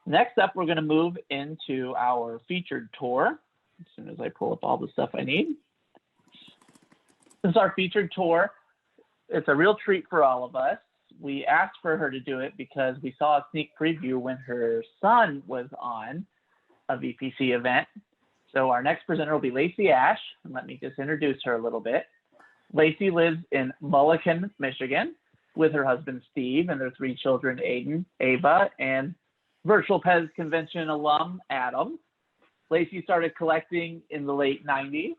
Next up, we're going to move into our featured tour. As soon as I pull up all the stuff I need. This is our featured tour. It's a real treat for all of us. We asked for her to do it because we saw a sneak preview when her son was on a VPC event. So our next presenter will be Lacey Ash. And let me just introduce her a little bit. Lacey lives in Mulliken, Michigan, with her husband, Steve, and their 3 children, Aiden, Ava, and virtual PEZ convention alum, Adam. Lacey started collecting in the late 90s.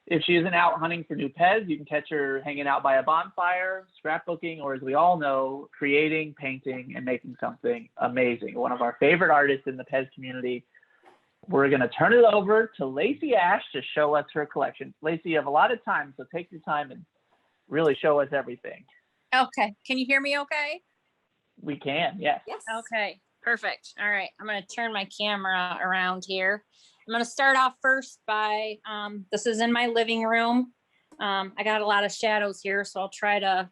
If she isn't out hunting for new PEZ, you can catch her hanging out by a bonfire, scrapbooking, or as we all know, creating, painting, and making something amazing. One of our favorite artists in the PEZ community. We're going to turn it over to Lacey Ash to show us her collection. Lacey, you have a lot of time, so take your time and really show us everything. Okay. Can you hear me okay? We can, yes. Yes. Okay, perfect. All right. I'm going to turn my camera around here. I'm going to start off first by, this is in my living room. I got a lot of shadows here, so I'll try to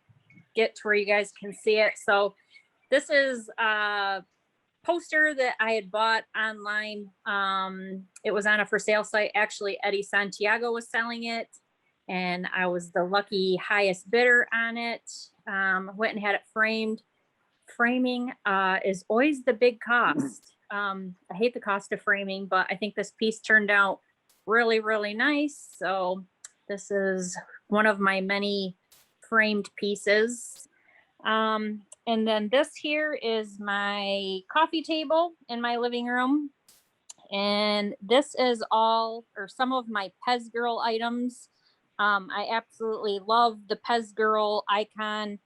get to where you guys can see it. So this is poster that I had bought online. It was on a for sale site. Actually, Eddie Santiago was selling it, and I was the lucky highest bidder on it. Went and had it framed. Framing is always the big cost. I hate the cost of framing, but I think this piece turned out really, really nice. So this is one of my many framed pieces. And then this here is my coffee table in my living room. And this is all, or some of my PEZ Girl items. I absolutely love the PEZ Girl icon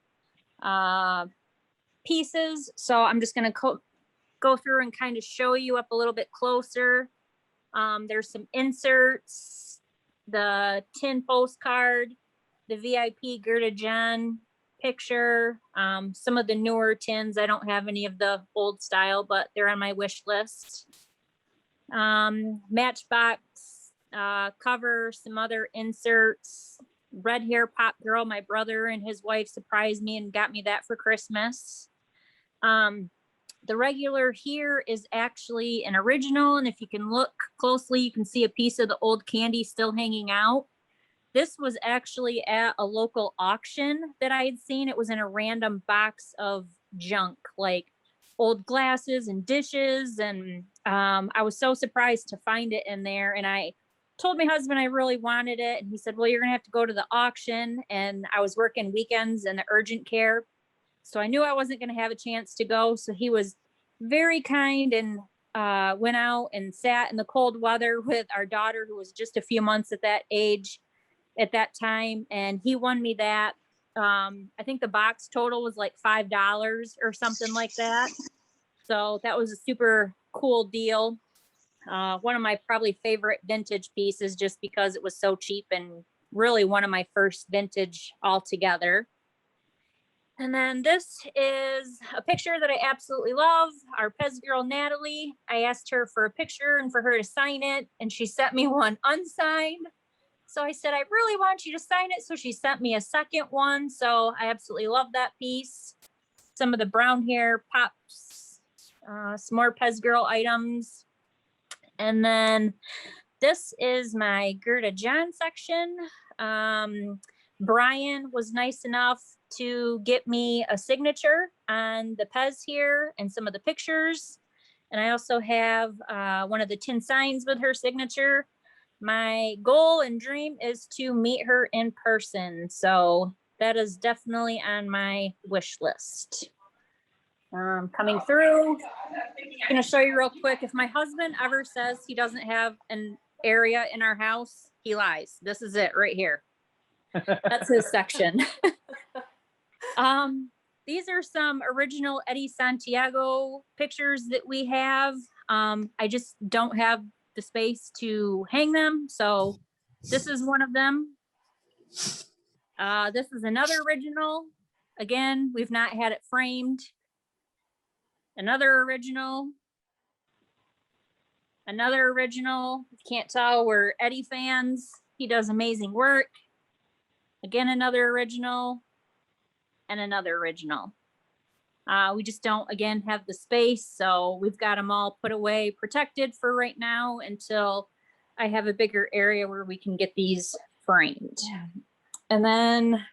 pieces. So I'm just going to go through and kind of show you up a little bit closer. There's some inserts, the tin postcard, the VIP Gerda John picture, some of the newer tins. I don't have any of the old style, but they're on my wish list. Matchbox cover, some other inserts, red hair pop girl. My brother and his wife surprised me and got me that for Christmas. The regular here is actually an original, and if you can look closely, you can see a piece of the old candy still hanging out. This was actually at a local auction that I had seen. It was in a random box of junk, like old glasses and dishes. And I was so surprised to find it in there. And I told my husband I really wanted it. And he said, well, you're going to have to go to the auction. And I was working weekends in the urgent care, so I knew I wasn't going to have a chance to go. So he was very kind and went out and sat in the cold weather with our daughter, who was just a few months at that age at that time, and he won me that. I think the box total was like $5 or something like that. So that was a super cool deal. One of my probably favorite vintage pieces, just because it was so cheap, and really one of my first vintage altogether. And then this is a picture that I absolutely love. Our PEZ girl, Natalie. I asked her for a picture and for her to sign it, and she sent me one unsigned. So I said, I really want you to sign it. So she sent me a second one. So I absolutely love that piece. Some of the brown hair pops, some more PEZ Girl items. And then this is my Gerda John section. Brian was nice enough to get me a signature on the PEZ here and some of the pictures. And I also have one of the tin signs with her signature. My goal and dream is to meet her in person. So that is definitely on my wish list. Coming through, I'm going to show you real quick. If my husband ever says he doesn't have an area in our house, he lies. This is it right here. That's his section. These are some original Eddie Santiago pictures that we have. I just don't have the space to hang them, so this is one of them. This is another original. Again, we've not had it framed. Another original. Another original. Can't tell, we're Eddie fans. He does amazing work. Again, another original. And another original. We just don't, again, have the space. So we've got them all put away, protected for right now until I have a bigger area where we can get these framed. And then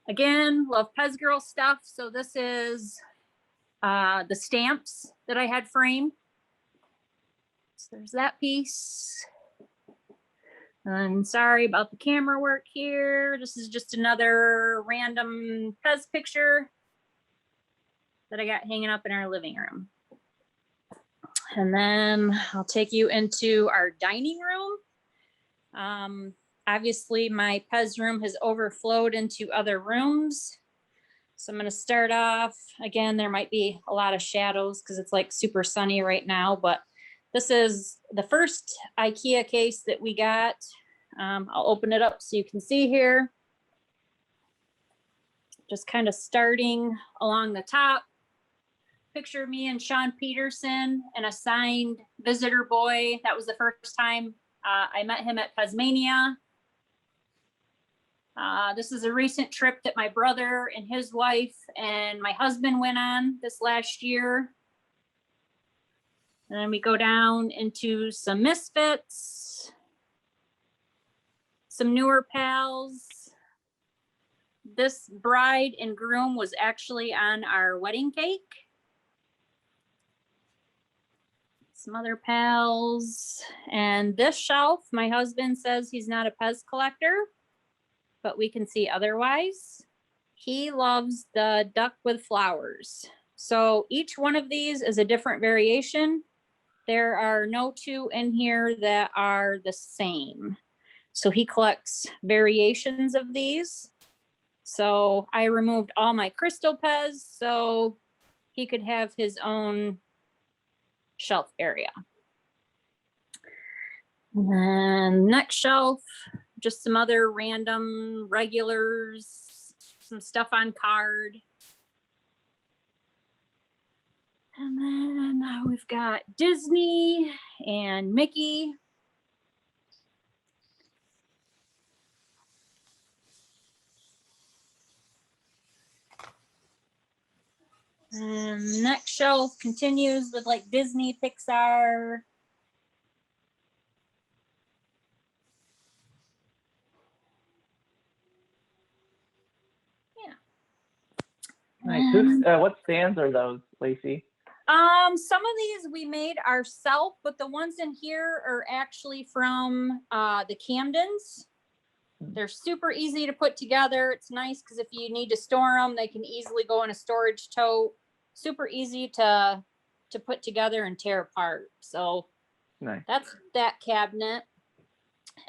again, love PEZ Girl stuff. So this is the stamps that I had framed. So there's that piece. And sorry about the camera work here. This is just another random PEZ picture that I got hanging up in our living room. And then I'll take you into our dining room. Obviously my PEZ room has overflowed into other rooms. So I'm gonna start off, again, there might be a lot of shadows because it's like super sunny right now, but this is the first IKEA case that we got. I'll open it up so you can see here. Just kind of starting along the top. Picture of me and Sean Peterson and a signed visitor boy. That was the first time I met him at PEZmania. This is a recent trip that my brother and his wife and my husband went on this last year. And then we go down into some misfits, some newer pals. This bride and groom was actually on our wedding cake. Some other pals. And this shelf, my husband says he's not a PEZ collector, but we can see otherwise. He loves the duck with flowers. So each one of these is a different variation. There are no two in here that are the same. So he collects variations of these. So I removed all my crystal PEZ so he could have his own shelf area. And then next shelf, just some other random regulars, some stuff on card. And then we've got Disney and Mickey. And next shelf continues with like Disney, Pixar. Yeah. Nice. What stands are those, Lacey? Some of these we made ourselves, but the ones in here are actually from the Camdens. They're super easy to put together. It's nice because if you need to store them, they can easily go in a storage tote. Super easy to put together and tear apart. So nice. That's that cabinet.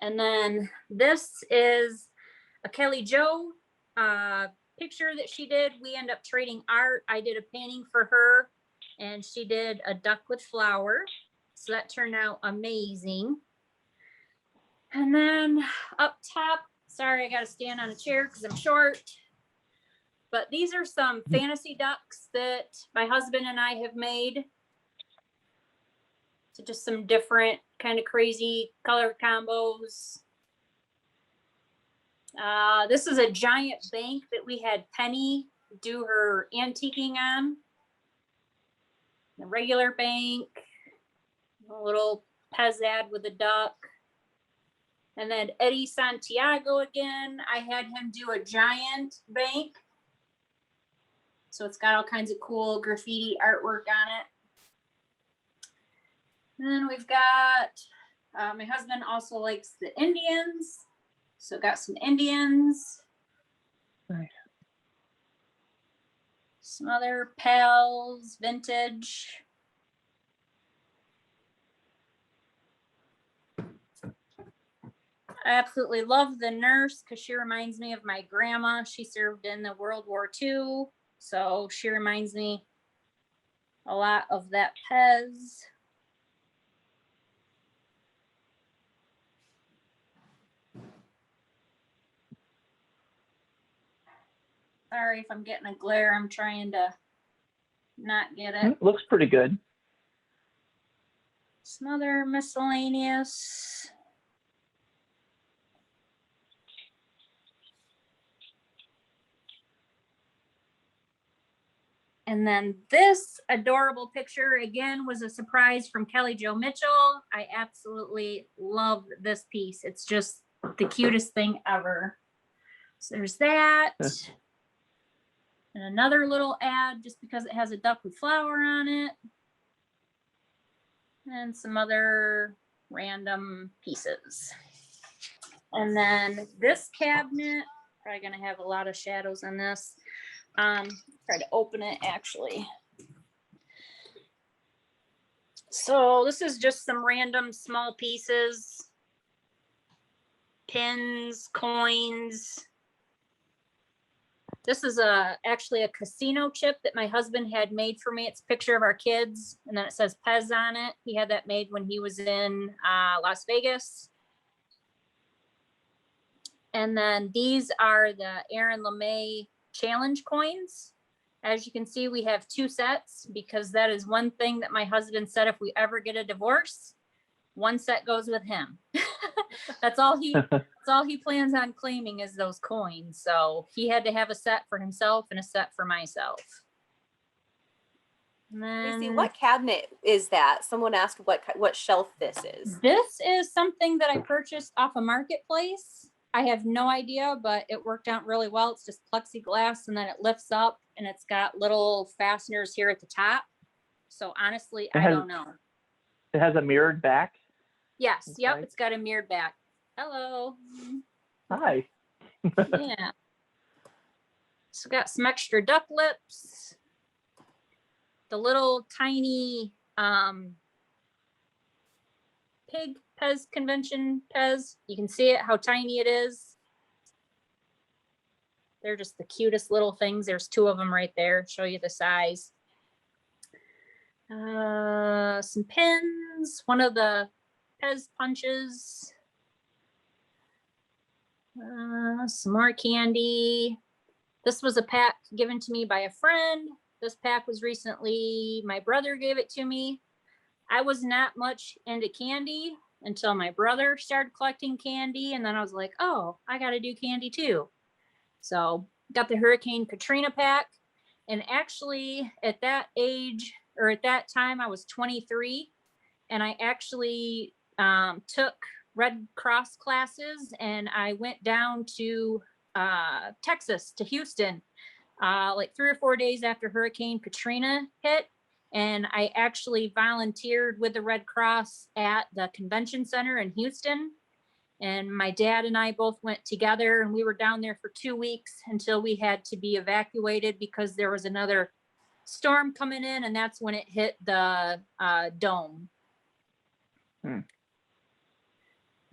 And then this is a Kelly Jo picture that she did. We end up trading art. I did a painting for her and she did a duck with flower. So that turned out amazing. And then up top, sorry, I got to stand on a chair because I'm short. But these are some fantasy ducks that my husband and I have made. So just some different kind of crazy color combos. This is a giant bank that we had Penny do her antiquing on. The regular bank, a little PEZ ad with a duck. And then Eddie Santiago again, I had him do a giant bank. So it's got all kinds of cool graffiti artwork on it. And then we've got, my husband also likes the Indians. So got some Indians. Nice. Some other pals, vintage. I absolutely love the nurse because she reminds me of my grandma. She served in the World War II. So she reminds me a lot of that PEZ. Sorry if I'm getting a glare. I'm trying to not get it. Looks pretty good. Some other miscellaneous. And then this adorable picture, again, was a surprise from Kelly Jo Mitchell. I absolutely love this piece. It's just the cutest thing ever. So there's that. And another little ad just because it has a duck with flower on it. And some other random pieces. And then this cabinet, probably gonna have a lot of shadows in this. Try to open it actually. So this is just some random small pieces, pins, coins. This is actually a casino chip that my husband had made for me. It's a picture of our kids, and then it says PEZ on it. He had that made when he was in Las Vegas. And then these are the Aaron Lemay challenge coins. As you can see, we have 2 sets because that is one thing that my husband said, if we ever get a divorce, 1 set goes with him. That's all he plans on claiming is those coins. So he had to have a set for himself and a set for myself. And then, Lacey, what cabinet is that? Someone asked what shelf this is. This is something that I purchased off a marketplace. I have no idea, but it worked out really well. It's just plexiglass and then it lifts up and it's got little fasteners here at the top. So honestly, I don't know. It has a mirrored back. Yes. Okay. Yep. It's got a mirrored back. Hello. Hi. Yeah. So got some extra duck lips. The little tiny pig PEZ convention PEZ. You can see it, how tiny it is. They're just the cutest little things. There's 2 of them right there. Show you the size. Some pins. One of the PEZ punches. Some more candy. This was a pack given to me by a friend. This pack was recently, my brother gave it to me. I was not much into candy until my brother started collecting candy. And then I was like, oh, I got to do candy too. So got the Hurricane Katrina pack. And actually at that age, or at that time, I was 23. And I actually took Red Cross classes and I went down to Texas, to Houston, like 3 or 4 days after Hurricane Katrina hit. And I actually volunteered with the Red Cross at the convention center in Houston. And my dad and I both went together and we were down there for 2 weeks until we had to be evacuated because there was another storm coming in, and that's when it hit the dome.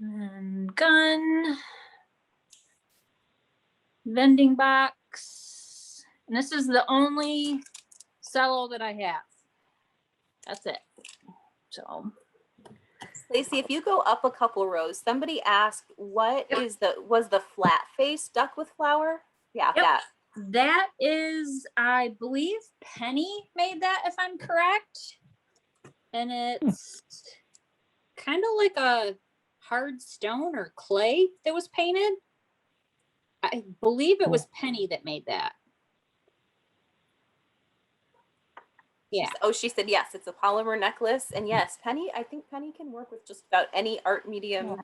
And gun, vending box. And this is the only cello that I have. That's it. So, Lacey, if you go up a couple rows, somebody asked, was the flat face duck with flower? Yeah, yep. that. That is, I believe Penny made that, if I'm correct. And it's kind of like a hard stone or clay that was painted. I believe it was Penny that made that. Yeah. She said, yes, it's a polymer necklace. And yes, Penny, I think Penny can work with just about any art medium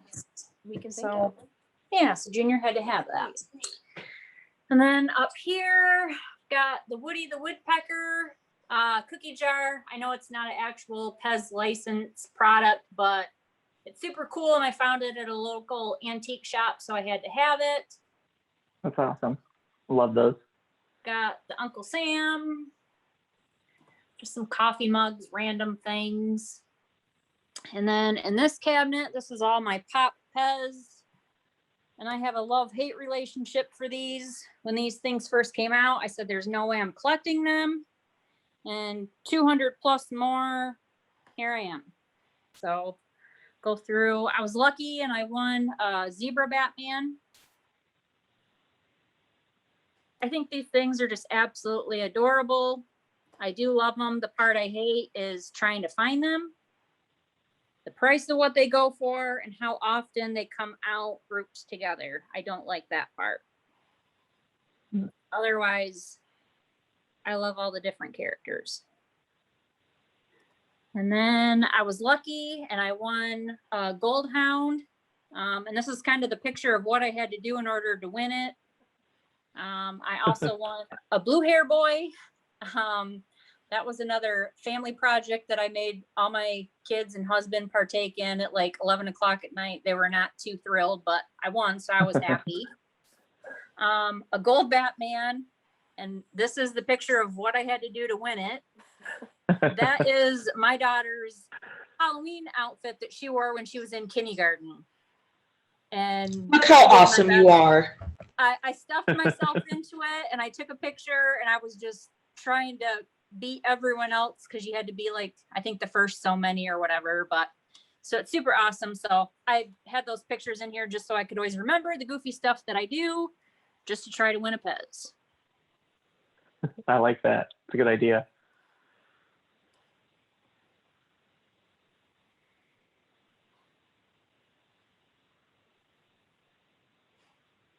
we can think of. Yeah, so Junior had to have that. And then up here, got the Woody the Woodpecker cookie jar. I know it's not an actual PEZ license product, but it's super cool. And I found it at a local antique shop, so I had to have it. That's awesome. Love those. Got the Uncle Sam. Just some coffee mugs, random things. And then in this cabinet, this is all my pop PEZ. And I have a love-hate relationship for these. When these things first came out, I said, there's no way I'm collecting them. And 200 plus more, here I am. So go through. I was lucky and I won a Zebra Batman. I think these things are just absolutely adorable. I do love them. The part I hate is trying to find them. The price of what they go for and how often they come out grouped together. I don't like that part. Otherwise, I love all the different characters. And then I was lucky and I won a Gold Hound. And this is kind of the picture of what I had to do in order to win it. I also won a Blue Hair Boy. That was another family project that I made all my kids and husband partake in at like 11 o'clock at night. They were not too thrilled, but I won, so I was happy. A Gold Batman. And this is the picture of what I had to do to win it. That is my daughter's Halloween outfit that she wore when she was in kindergarten. And look how awesome you are. I stuffed myself into it and I took a picture and I was just trying to beat everyone else because you had to be like, I think the first so many or whatever. But so it's super awesome. So I had those pictures in here just so I could always remember the goofy stuff that I do just to try to win a PEZ. I like that. It's a good idea.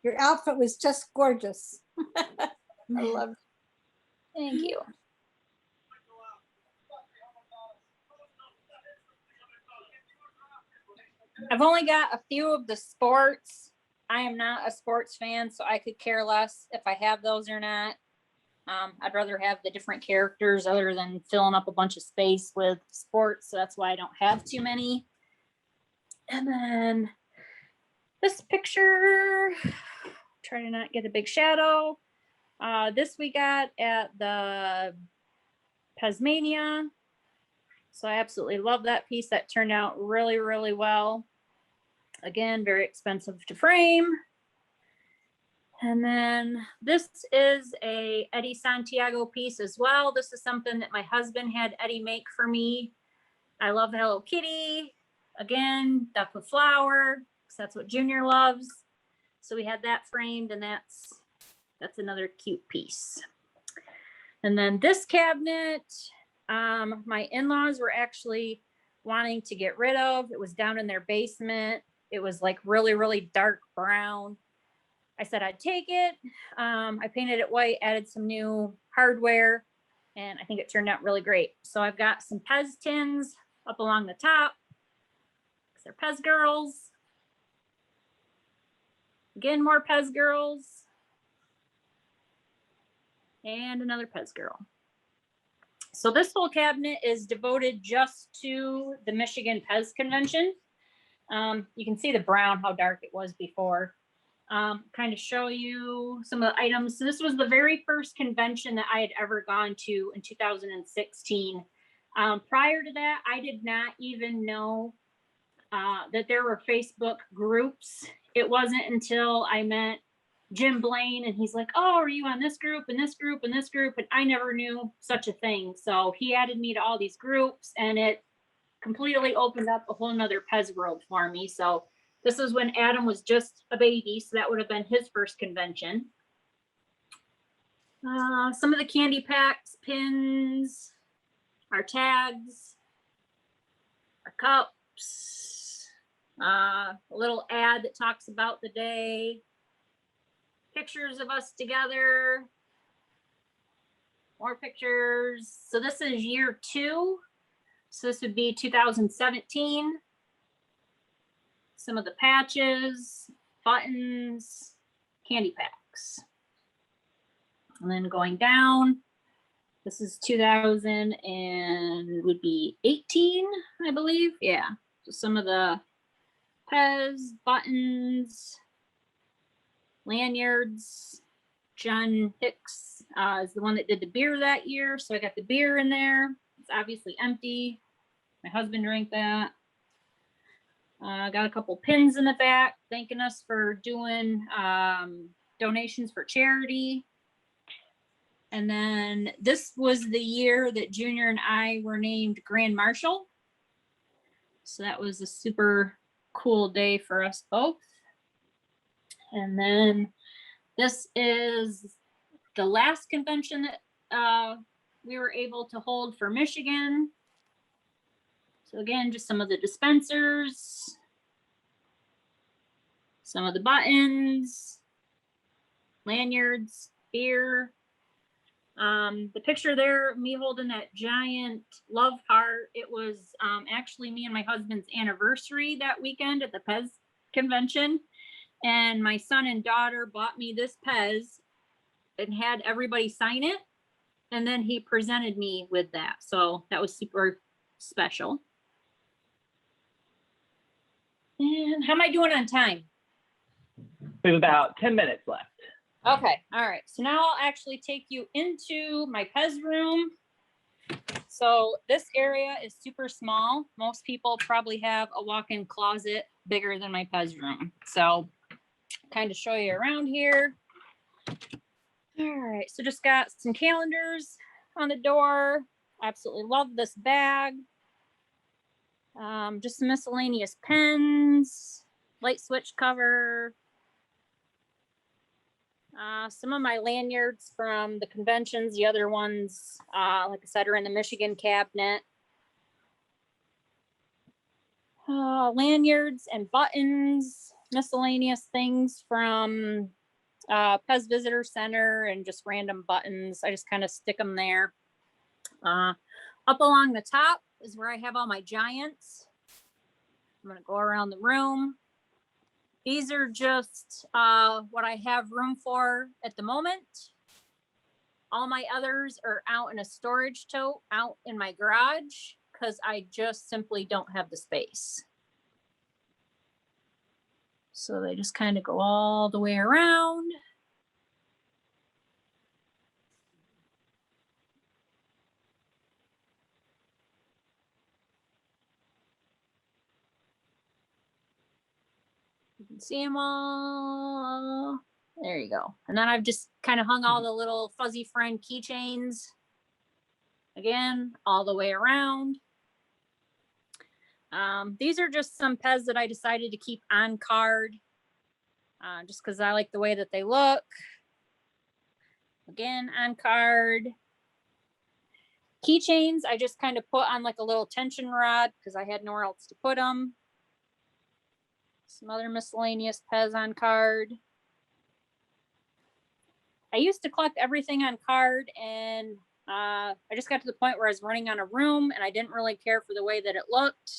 Your outfit was just gorgeous. I love it. Thank you. I've only got a few of the sports. I am not a sports fan, so I could care less if I have those or not. I'd rather have the different characters other than filling up a bunch of space with sports. So that's why I don't have too many. And then this picture, try to not get a big shadow. This we got at the Tasmania. So I absolutely love that piece. That turned out really, really well. Again, very expensive to frame. And then this is a Eddie Santiago piece as well. This is something that my husband had Eddie make for me. I love Hello Kitty. Again, duck with flower, because that's what Junior loves. So we had that framed, and that's another cute piece. And then this cabinet, my in-laws were actually wanting to get rid of. It was down in their basement. It was like really, really dark brown. I said I'd take it. I painted it white, added some new hardware, and I think it turned out really great. So I've got some PEZ tins up along the top. They're PEZ girls. Again, more PEZ girls. And another PEZ girl. So this whole cabinet is devoted just to the Michigan PEZ convention. You can see the brown, how dark it was before. Kind of show you some of the items. So this was the very first convention that I had ever gone to in 2016. Prior to that, I did not even know that there were Facebook groups. It wasn't until I met Jim Blaine and he's like, oh, are you on this group and this group and this group? And I never knew such a thing. So he added me to all these groups and it completely opened up a whole nother PEZ world for me. So this is when Adam was just a baby. So that would have been his first convention. Some of the candy packs, pins, our tags, our cups, a little ad that talks about the day, pictures of us together, more pictures. So this is year 2. So this would be 2017. Some of the patches, buttons, candy packs. And then going down, this is 2000 and would be 18, I believe. Yeah. So some of the PEZ, buttons, lanyards. John Hicks is the one that did the beer that year. So I got the beer in there. It's obviously empty. My husband drank that. Got a couple pins in the back thanking us for doing donations for charity. And then this was the year that Junior and I were named Grand Marshal. So that was a super cool day for us both. And then this is the last convention that we were able to hold for Michigan. So again, just some of the dispensers, some of the buttons, lanyards, beer. The picture there, me holding that giant love heart, it was actually me and my husband's anniversary that weekend at the PEZ convention. And my son and daughter bought me this PEZ and had everybody sign it. And then he presented me with that. So that was super special. And how am I doing on time? We have about 10 minutes left. Okay, all right. So now I'll actually take you into my PEZ room. So this area is super small. Most people probably have a walk-in closet bigger than my PEZ room. So kind of show you around here. All right, so just got some calendars on the door. Absolutely love this bag. Just some miscellaneous pens, light switch cover. Some of my lanyards from the conventions, the other ones, like I said, are in the Michigan cabinet. Lanyards and buttons, miscellaneous things from PEZ Visitor Center and just random buttons. I just kind of stick them there. Up along the top is where I have all my giants. I'm going to go around the room. These are just what I have room for at the moment. All my others are out in a storage tote out in my garage because I just simply don't have the space. So they just kind of go all the way around. You can see them all. There you go. And then I've just kind of hung all the little fuzzy friend keychains again, all the way around. These are just some PEZ that I decided to keep on card just because I like the way that they look. Again, on card. Keychains, I just kind of put on like a little tension rod because I had nowhere else to put them. Some other miscellaneous PEZ on card. I used to collect everything on card, and I just got to the point where I was running on a room and I didn't really care for the way that it looked.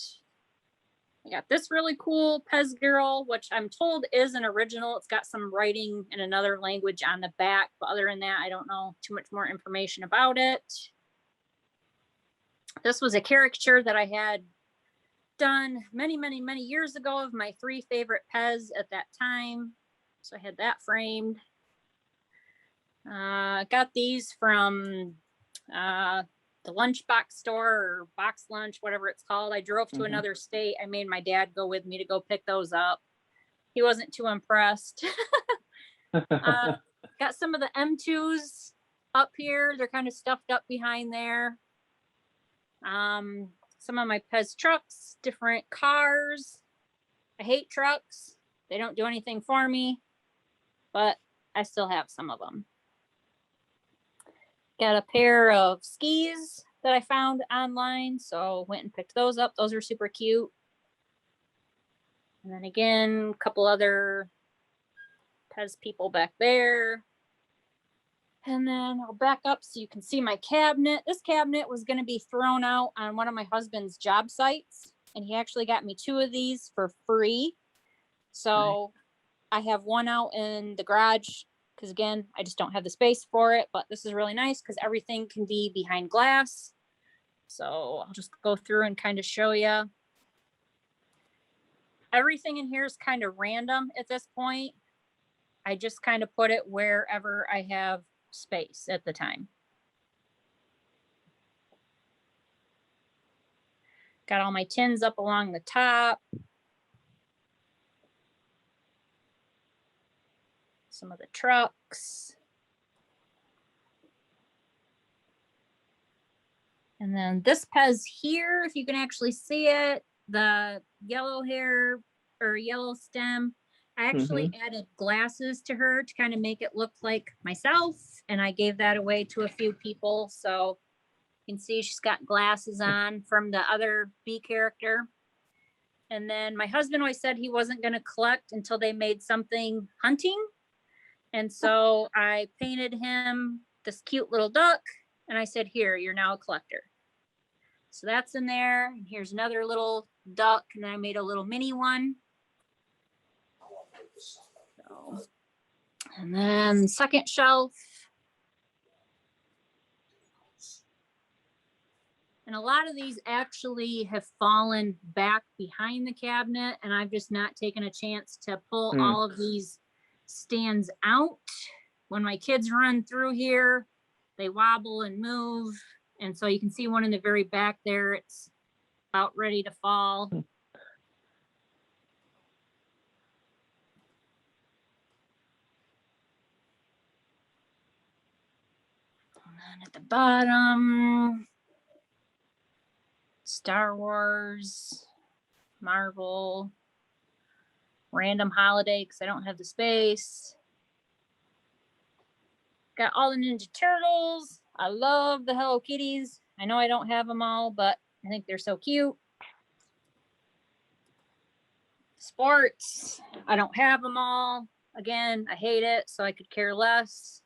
I got this really cool PEZ girl, which I'm told is an original. It's got some writing in another language on the back, but other than that, I don't know too much more information about it. This was a caricature that I had done many, many, many years ago of my 3 favorite PEZ at that time. So I had that framed. Got these from the lunchbox store or box lunch, whatever it's called. I drove to another state. I made my dad go with me to go pick those up. He wasn't too impressed. Got some of the M2s up here. They're kind of stuffed up behind there. Some of my PEZ trucks, different cars. I hate trucks. They don't do anything for me, but I still have some of them. Got a pair of skis that I found online, so went and picked those up. Those are super cute. And then again, a couple other PEZ people back there. And then I'll back up so you can see my cabinet. This cabinet was going to be thrown out on one of my husband's job sites, and he actually got me 2 of these for free. So I have one out in the garage because, again, I just don't have the space for it. But this is really nice because everything can be behind glass. So I'll just go through and kind of show you. Everything in here is kind of random at this point. I just kind of put it wherever I have space at the time. Got all my tins up along the top. Some of the trucks. And then this PEZ here, if you can actually see it, the yellow hair or yellow stem, I actually added glasses to her to kind of make it look like myself. And I gave that away to a few people. So you can see she's got glasses on from the other bee character. And then my husband always said he wasn't going to collect until they made something hunting. And so I painted him this cute little duck. And I said, here, you're now a collector. So that's in there. And here's another little duck. And I made a little mini one. So, and then second shelf. And a lot of these actually have fallen back behind the cabinet, and I've just not taken a chance to pull all of these stands out. When my kids run through here, they wobble and move. And so you can see one in the very back there. It's about ready to fall. And then at the bottom, Star Wars, Marvel, random holiday because I don't have the space. Got all the Ninja Turtles. I love the Hello Kitties. I know I don't have them all, but I think they're so cute. Sports. I don't have them all. Again, I hate it, so I could care less.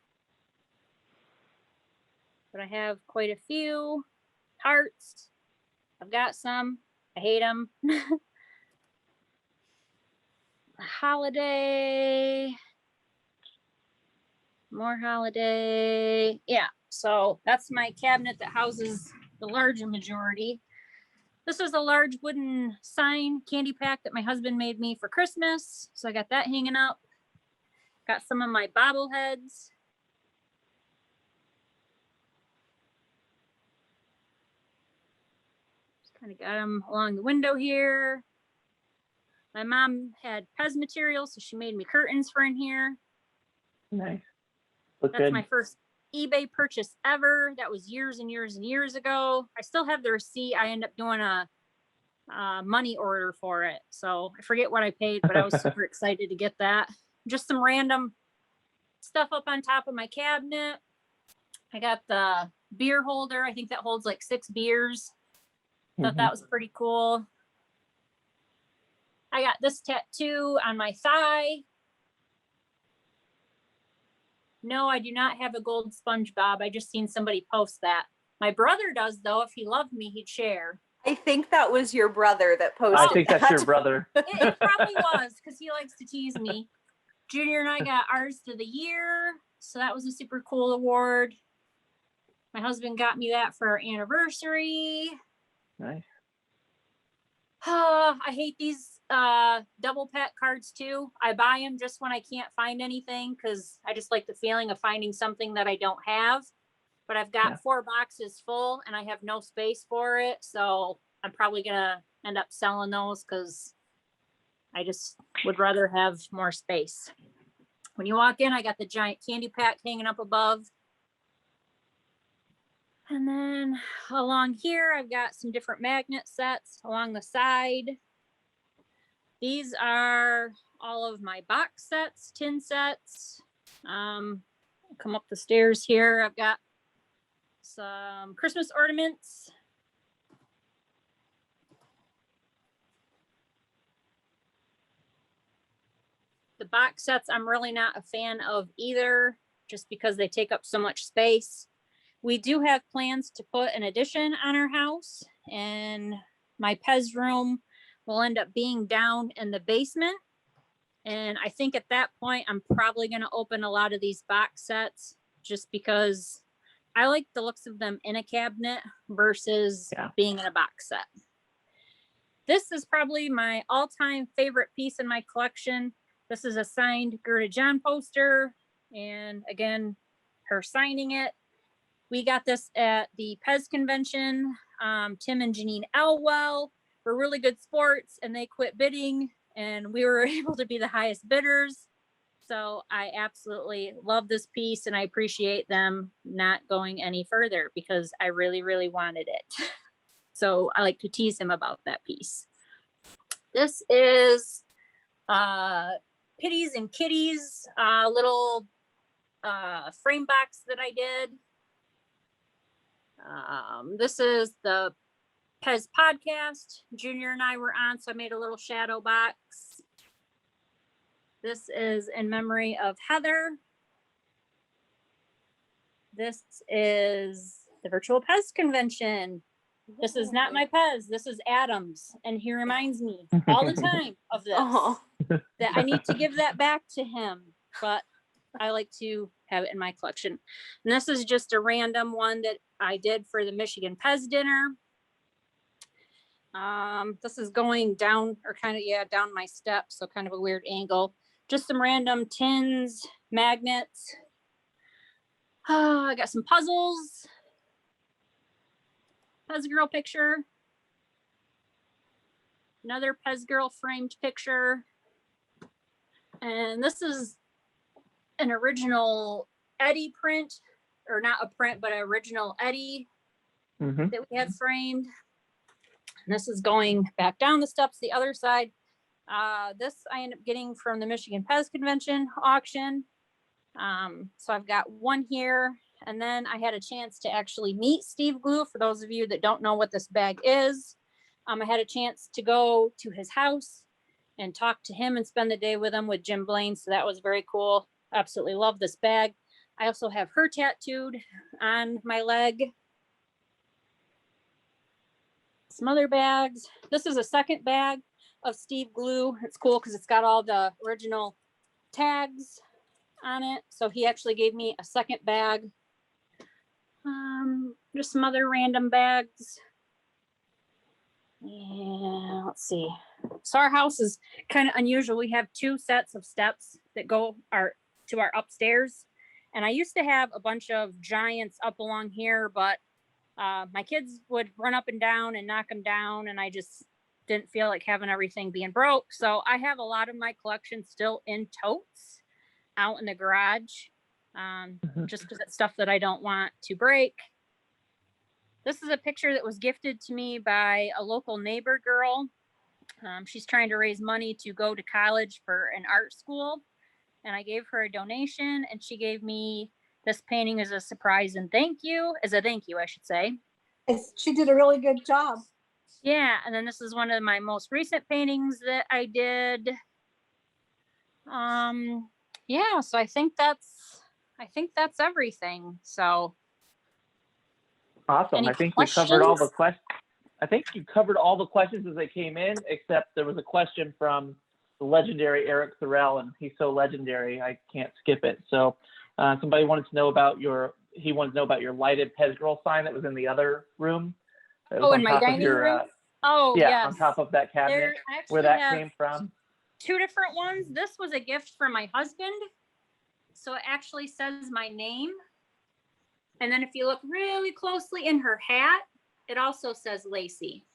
But I have quite a few. Hearts. I've got some. I hate them. Holiday. More holiday. Yeah. So that's my cabinet that houses the larger majority. This is a large wooden sign candy pack that my husband made me for Christmas. So I got that hanging up. Got some of my bobbleheads. Kind of got them along the window here. My mom had PEZ material, so she made me curtains for in here. Nice. Look That's good. my first eBay purchase ever. That was years and years and years ago. I still have the receipt. I ended up doing a money order for it. So I forget what I paid, but I was super excited to get that. Just some random stuff up on top of my cabinet. I got the beer holder. I think that holds like 6 beers. Thought that was pretty cool. I got this tattoo on my thigh. No, I do not have a gold SpongeBob. I just seen somebody post that. My brother does, though. If he loved me, he'd share. I think that was your brother that posted I think that's your brother. It probably was, because he likes to tease me. Junior and I got ours to the year. So that was a super cool award. My husband got me that for our anniversary. Nice. I hate these double pack cards too. I buy them just when I can't find anything because I just like the feeling of finding something that I don't have. But I've got 4 boxes full and I have no space for it. So I'm probably going to end up selling those because I just would rather have more space. When you walk in, I got the giant candy pack hanging up above. And then along here, I've got some different magnet sets along the side. These are all of my box sets, tin sets. Come up the stairs here. I've got some Christmas ornaments. The box sets, I'm really not a fan of either, just because they take up so much space. We do have plans to put an addition on our house, and my PEZ room will end up being down in the basement. And I think at that point, I'm probably going to open a lot of these box sets just because I like the looks of them in a cabinet versus being in a box set. This is probably my all-time favorite piece in my collection. This is a signed Gerda John poster. And again, her signing it. We got this at the PEZ convention. Tim and Janine Elwell were really good sports and they quit bidding and we were able to be the highest bidders. So I absolutely love this piece and I appreciate them not going any further because I really, really wanted it. So I like to tease him about that piece. This is Pitties and Kitties, little frame box that I did. This is the PEZ podcast Junior and I were on, so I made a little shadow box. This is in memory of Heather. This is the virtual PEZ convention. This is not my PEZ. This is Adam's. And he reminds me all the time of this, Oh, that I need to give that back to him. But I like to have it in my collection. And this is just a random one that I did for the Michigan PEZ dinner. This is going down, or kind of, yeah, down my steps. So kind of a weird angle. Just some random tins, magnets. I got some puzzles. PEZ girl picture. Another PEZ girl framed picture. And this is an original Eddie print, or not a print, but an original Eddie that we had framed. And this is going back down the steps the other side. This I ended up getting from the Michigan PEZ convention auction. So I've got one here, and then I had a chance to actually meet Steve Glue. For those of you that don't know what this bag is, I had a chance to go to his house and talk to him and spend the day with him with Jim Blaine. So that was very cool. Absolutely love this bag. I also have her tattooed on my leg. Some other bags. This is a second bag of Steve Glue. It's cool because it's got all the original tags on it. So he actually gave me a second bag. Just some other random bags. Yeah, let's see. So our house is kind of unusual. We have two sets of steps that go to our upstairs. And I used to have a bunch of giants up along here, but my kids would run up and down and knock them down. And I just didn't feel like having everything being broke. So I have a lot of my collection still in totes out in the garage, just because it's stuff that I don't want to break. This is a picture that was gifted to me by a local neighbor girl. She's trying to raise money to go to college for an art school. And I gave her a donation, and she gave me this painting as a surprise and thank you, I should say. She did a really good job. Yeah, and then this is one of my most recent paintings that I did. Yeah, so I think that's everything. So Awesome. any I think you covered all the questions? questions. I think you covered all the questions as they came in, except there was a question from the legendary Eric Thorell, and he's so legendary, I can't skip it. So somebody wanted to know about your lighted PEZ Girl sign that was in the other room. Oh, in my dining room? Oh, yeah, yes. on top of that cabinet, where that came from. Two different ones. This was a gift from my husband. So it actually says my name. And then if you look really closely in her hat, it also says Lacey.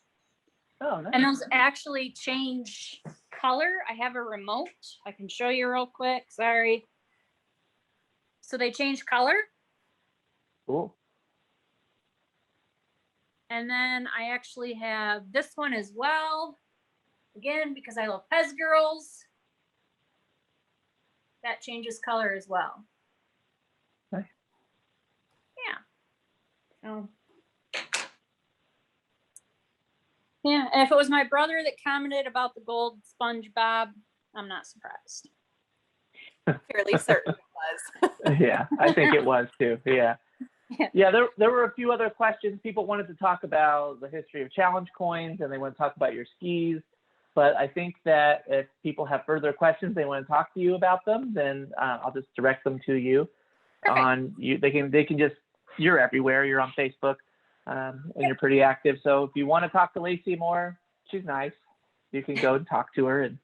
Oh, nice. And those actually change color. I have a remote. I can show you real quick. Sorry. So they change color. Cool. And then I actually have this one as well. Again, because I love PEZ girls. That changes color as well. Nice. Yeah. So. Yeah, and if it was my brother that commented about the gold SpongeBob, I'm not surprised. fairly certain it was. Yeah, I think it was too. Yeah. Yeah, there were a few other questions. People wanted to talk about the history of challenge coins, and they want to talk about your skis. But I think that if people have further questions, they want to talk to you about them, then I'll just direct them to you. Perfect. They can just, you're everywhere. You're on Facebook, and you're pretty active. So if you want to talk to Lacey more, she's nice. You can go and talk to her and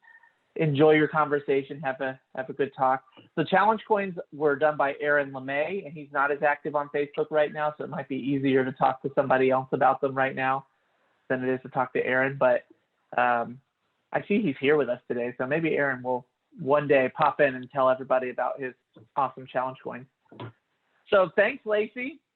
enjoy your conversation, have a good talk. The challenge coins were done by Aaron Lemay, and he's not as active on Facebook right now, so it might be easier to talk to somebody else about them right now than it is to talk to Aaron. But I see he's here with us today, so maybe Aaron will one day pop in and tell everybody about his awesome challenge coins. So thanks, Lacey.